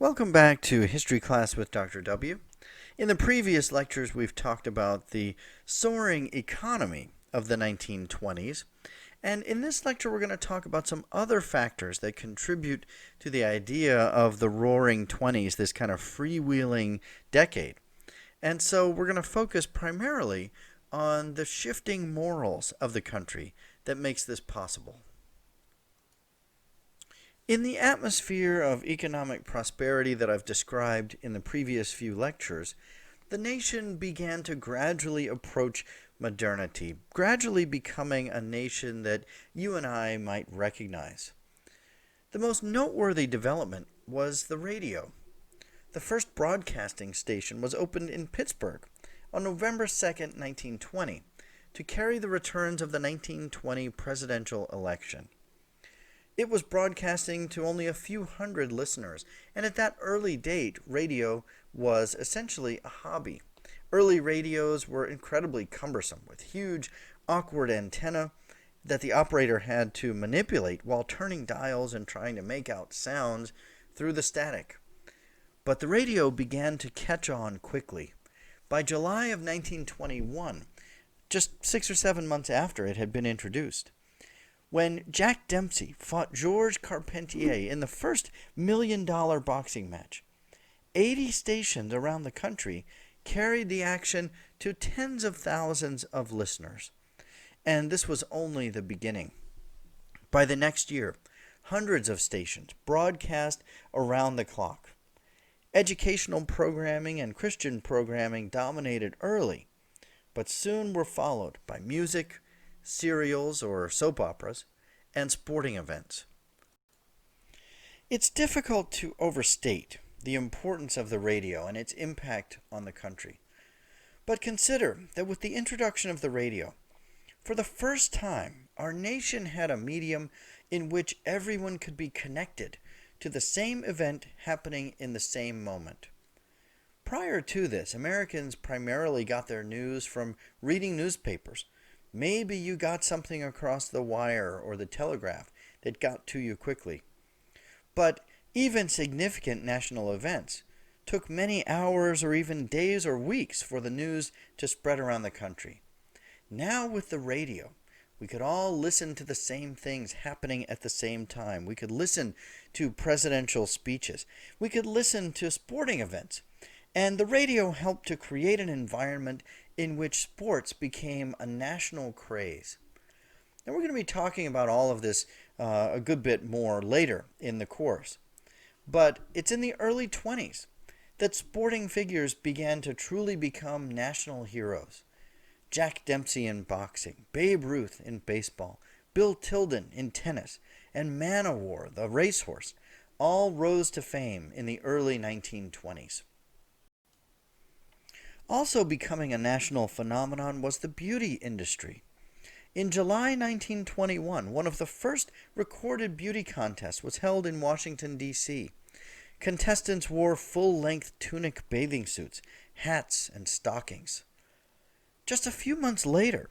Welcome back to History Class with Dr. W. In the previous lectures, we've talked about the soaring economy of the 1920s, and in this lecture, we're going to talk about some other factors that contribute to the idea of the roaring 20s, this kind of freewheeling decade. And so we're going to focus primarily on the shifting morals of the country that makes this possible. In the atmosphere of economic prosperity that I've described in the previous few lectures, the nation began to gradually approach modernity, gradually becoming a nation that you and I might recognize. The most noteworthy development was the radio. The first broadcasting station was opened in Pittsburgh on November 2nd, 1920, to carry the returns of the 1920 presidential election. It was broadcasting to only a few hundred listeners, and at that early date, radio was essentially a hobby. Early radios were incredibly cumbersome, with huge, awkward antennae that the operator had to manipulate while turning dials and trying to make out sounds through the static. But the radio began to catch on quickly. By July of 1921, just 6 or 7 months after it had been introduced, when Jack Dempsey fought Georges Carpentier in the first $1 million boxing match, 80 stations around the country carried the action to tens of thousands of listeners. And this was only the beginning. By the next year, hundreds of stations broadcast around the clock. Educational programming and Christian programming dominated early, but soon were followed by music, serials or soap operas, and sporting events. It's difficult to overstate the importance of the radio and its impact on the country. But consider that with the introduction of the radio, for the first time, our nation had a medium in which everyone could be connected to the same event happening in the same moment. Prior to this, Americans primarily got their news from reading newspapers. Maybe you got something across the wire or the telegraph that got to you quickly. But even significant national events took many hours or even days or weeks for the news to spread around the country. Now with the radio, we could all listen to the same things happening at the same time. We could listen to presidential speeches. We could listen to sporting events. And the radio helped to create an environment in which sports became a national craze. And we're going to be talking about all of this a good bit more later in the course. But it's in the early 20s that sporting figures began to truly become national heroes. Jack Dempsey in boxing, Babe Ruth in baseball, Bill Tilden in tennis, and Man o' War, the racehorse, all rose to fame in the early 1920s. Also becoming a national phenomenon was the beauty industry. In July 1921, one of the first recorded beauty contests was held in Washington, D.C. Contestants wore full-length tunic bathing suits, hats, and stockings. Just a few months later,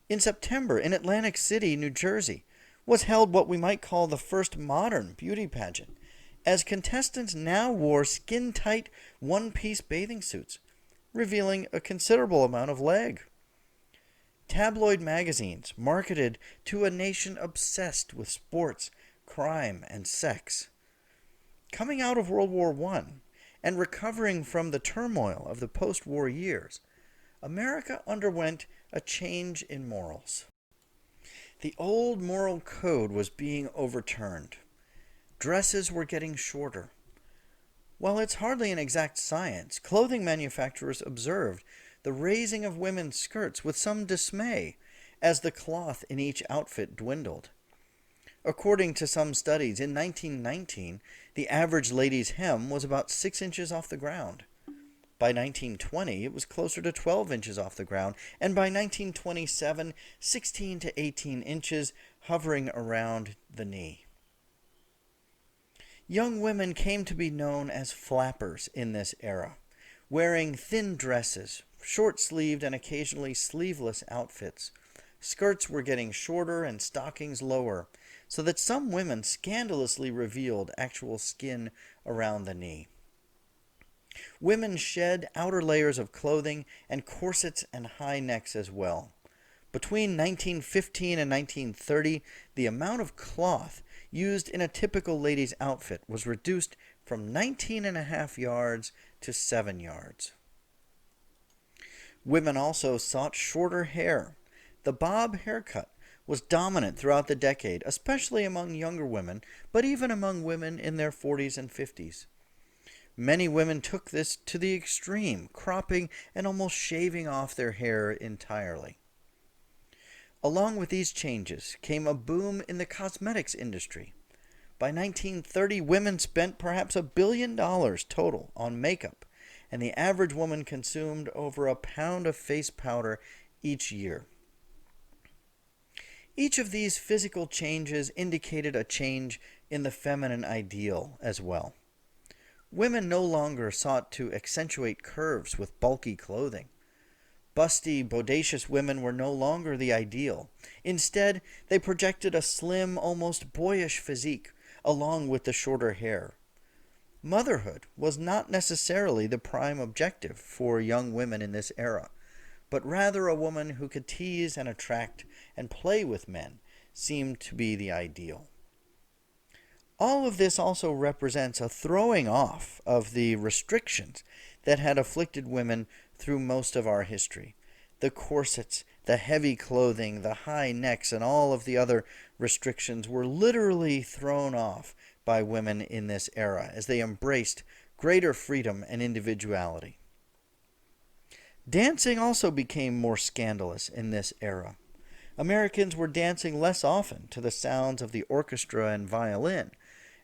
in September, in Atlantic City, New Jersey, was held what we might call the first modern beauty pageant, as contestants now wore skin-tight one-piece bathing suits, revealing a considerable amount of leg. Tabloid magazines marketed to a nation obsessed with sports, crime, and sex. Coming out of World War I and recovering from the turmoil of the post-war years, America underwent a change in morals. The old moral code was being overturned. Dresses were getting shorter. While it's hardly an exact science, clothing manufacturers observed the raising of women's skirts with some dismay as the cloth in each outfit dwindled. According to some studies, in 1919, the average lady's hem was about 6 inches off the ground. By 1920, it was closer to 12 inches off the ground, and by 1927, 16 to 18 inches, hovering around the knee. Young women came to be known as flappers in this era, wearing thin dresses, short-sleeved and occasionally sleeveless outfits. Skirts were getting shorter and stockings lower, so that some women scandalously revealed actual skin around the knee. Women shed outer layers of clothing and corsets and high necks as well. Between 1915 and 1930, the amount of cloth used in a typical lady's outfit was reduced from 19.5 yards to 7 yards. Women also sought shorter hair. The bob haircut was dominant throughout the decade, especially among younger women, but even among women in their 40s and 50s. Many women took this to the extreme, cropping and almost shaving off their hair entirely. Along with these changes came a boom in the cosmetics industry. By 1930, women spent perhaps $1 billion total on makeup, and the average woman consumed over a pound of face powder each year. Each of these physical changes indicated a change in the feminine ideal as well. Women no longer sought to accentuate curves with bulky clothing. Busty, bodacious women were no longer the ideal. Instead, they projected a slim, almost boyish physique, along with the shorter hair. Motherhood was not necessarily the prime objective for young women in this era, but rather a woman who could tease and attract and play with men seemed to be the ideal. All of this also represents a throwing off of the restrictions that had afflicted women through most of our history. The corsets, the heavy clothing, the high necks, and all of the other restrictions were literally thrown off by women in this era as they embraced greater freedom and individuality. Dancing also became more scandalous in this era. Americans were dancing less often to the sounds of the orchestra and violin,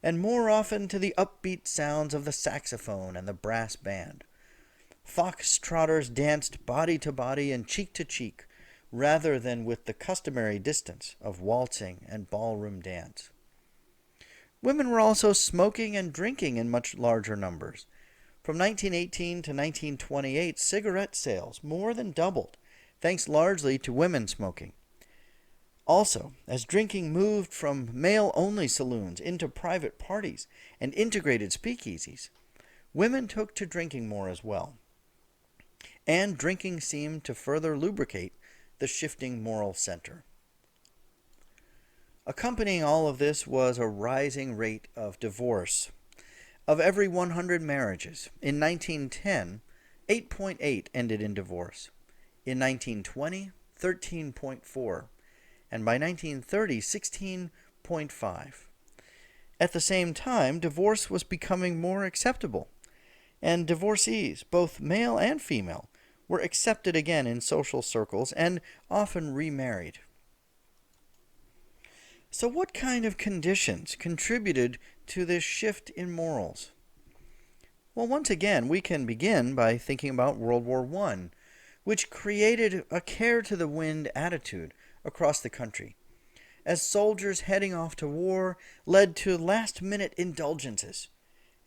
and more often to the upbeat sounds of the saxophone and the brass band. Foxtrotters danced body to body and cheek to cheek, rather than with the customary distance of waltzing and ballroom dance. Women were also smoking and drinking in much larger numbers. From 1918 to 1928, cigarette sales more than doubled, thanks largely to women smoking. Also, as drinking moved from male-only saloons into private parties and integrated speakeasies, women took to drinking more as well. And drinking seemed to further lubricate the shifting moral center. Accompanying all of this was a rising rate of divorce. Of every 100 marriages, in 1910, 8.8 ended in divorce. In 1920, 13.4. And by 1930, 16.5. At the same time, divorce was becoming more acceptable, and divorcees, both male and female, were accepted again in social circles and often remarried. So what kind of conditions contributed to this shift in morals? Well, once again, we can begin by thinking about World War I, which created a care-to-the-wind attitude across the country, as soldiers heading off to war led to last-minute indulgences,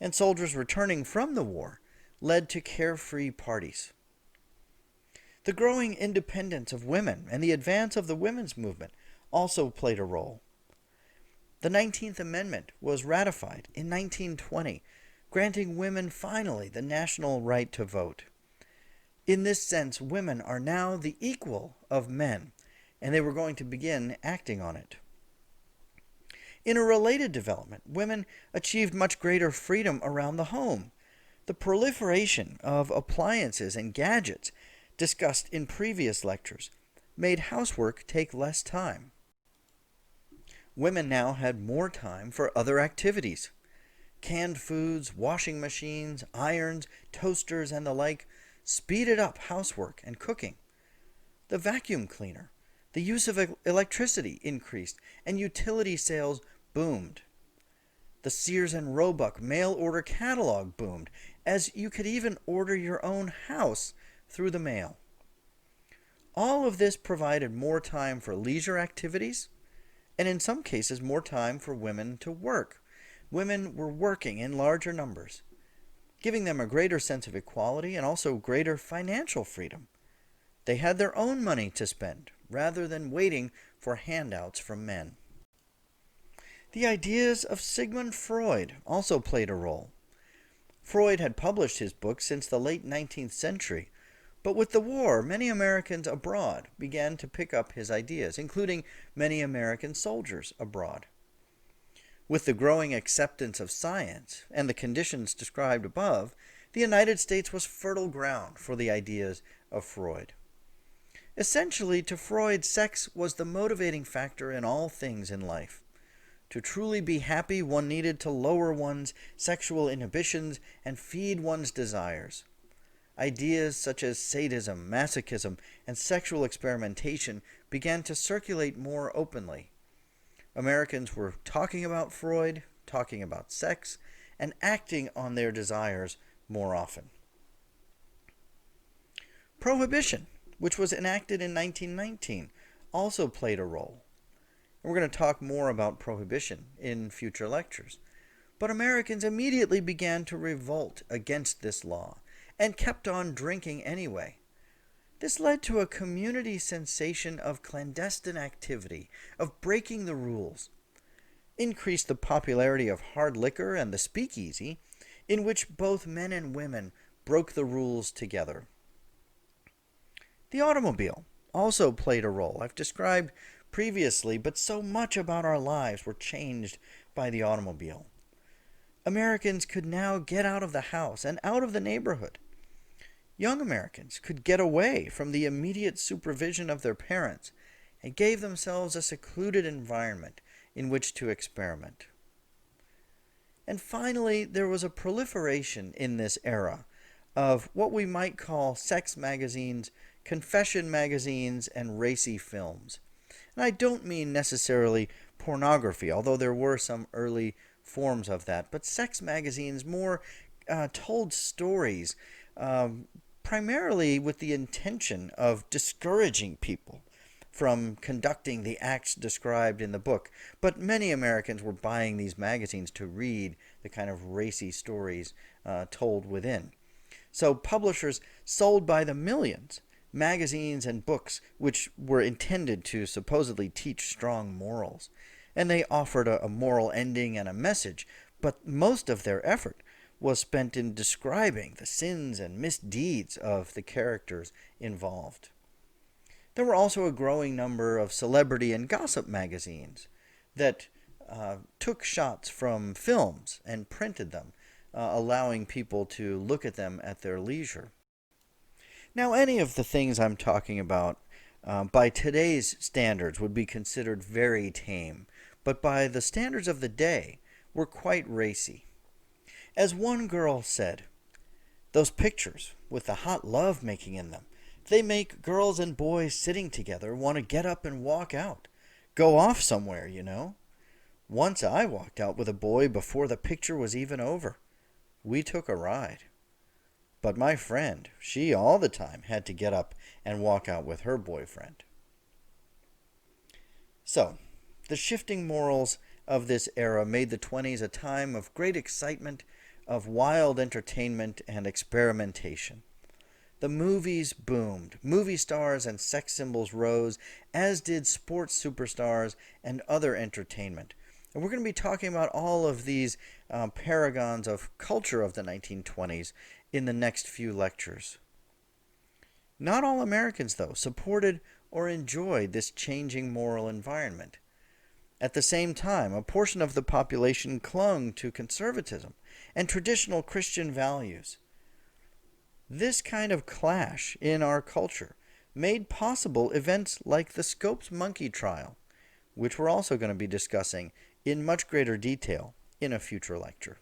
and soldiers returning from the war led to carefree parties. The growing independence of women and the advance of the women's movement also played a role. The 19th Amendment was ratified in 1920, granting women finally the national right to vote. In this sense, women are now the equal of men, and they were going to begin acting on it. In a related development, women achieved much greater freedom around the home. The proliferation of appliances and gadgets discussed in previous lectures made housework take less time. Women now had more time for other activities. Canned foods, washing machines, irons, toasters, and the like speeded up housework and cooking. The vacuum cleaner, the use of electricity increased, and utility sales boomed. The Sears and Roebuck mail-order catalog boomed, as you could even order your own house through the mail. All of this provided more time for leisure activities, and in some cases more time for women to work. Women were working in larger numbers, giving them a greater sense of equality and also greater financial freedom. They had their own money to spend, rather than waiting for handouts from men. The ideas of Sigmund Freud also played a role. Freud had published his books since the late 19th century, but with the war, many Americans abroad began to pick up his ideas, including many American soldiers abroad. With the growing acceptance of science and the conditions described above, the United States was fertile ground for the ideas of Freud. Essentially, to Freud, sex was the motivating factor in all things in life. To truly be happy, one needed to lower one's sexual inhibitions and feed one's desires. Ideas such as sadism, masochism, and sexual experimentation began to circulate more openly. Americans were talking about Freud, talking about sex, and acting on their desires more often. Prohibition, which was enacted in 1919, also played a role. We're going to talk more about prohibition in future lectures. But Americans immediately began to revolt against this law and kept on drinking anyway. This led to a community sensation of clandestine activity, of breaking the rules, increased the popularity of hard liquor and the speakeasy, in which both men and women broke the rules together. The automobile also played a role. I've described previously, but so much about our lives were changed by the automobile. Americans could now get out of the house and out of the neighborhood. Young Americans could get away from the immediate supervision of their parents and gave themselves a secluded environment in which to experiment. And finally, there was a proliferation in this era of what we might call sex magazines, confession magazines, and racy films. And I don't mean necessarily pornography, although there were some early forms of that, but sex magazines more told stories primarily with the intention of discouraging people from conducting the acts described in the book. But many Americans were buying these magazines to read the kind of racy stories told within. So publishers sold by the millions magazines and books which were intended to supposedly teach strong morals. And they offered a moral ending and a message, but most of their effort was spent in describing the sins and misdeeds of the characters involved. There were also a growing number of celebrity and gossip magazines that took shots from films and printed them, allowing people to look at them at their leisure. Now, any of the things I'm talking about by today's standards would be considered very tame, but by the standards of the day were quite racy. As one girl said, "Those pictures with the hot love making in them, they make girls and boys sitting together want to get up and walk out. Go off somewhere, you know. Once I walked out with a boy before the picture was even over. We took a ride. But my friend, she all the time had to get up and walk out with her boyfriend." So, the shifting morals of this era made the 20s a time of great excitement, of wild entertainment and experimentation. The movies boomed. Movie stars and sex symbols rose, as did sports superstars and other entertainment. And we're going to be talking about all of these paragons of culture of the 1920s in the next few lectures. Not all Americans, though, supported or enjoyed this changing moral environment. At the same time, a portion of the population clung to conservatism and traditional Christian values. This kind of clash in our culture made possible events like the Scopes monkey trial, which we're also going to be discussing in much greater detail in a future lecture.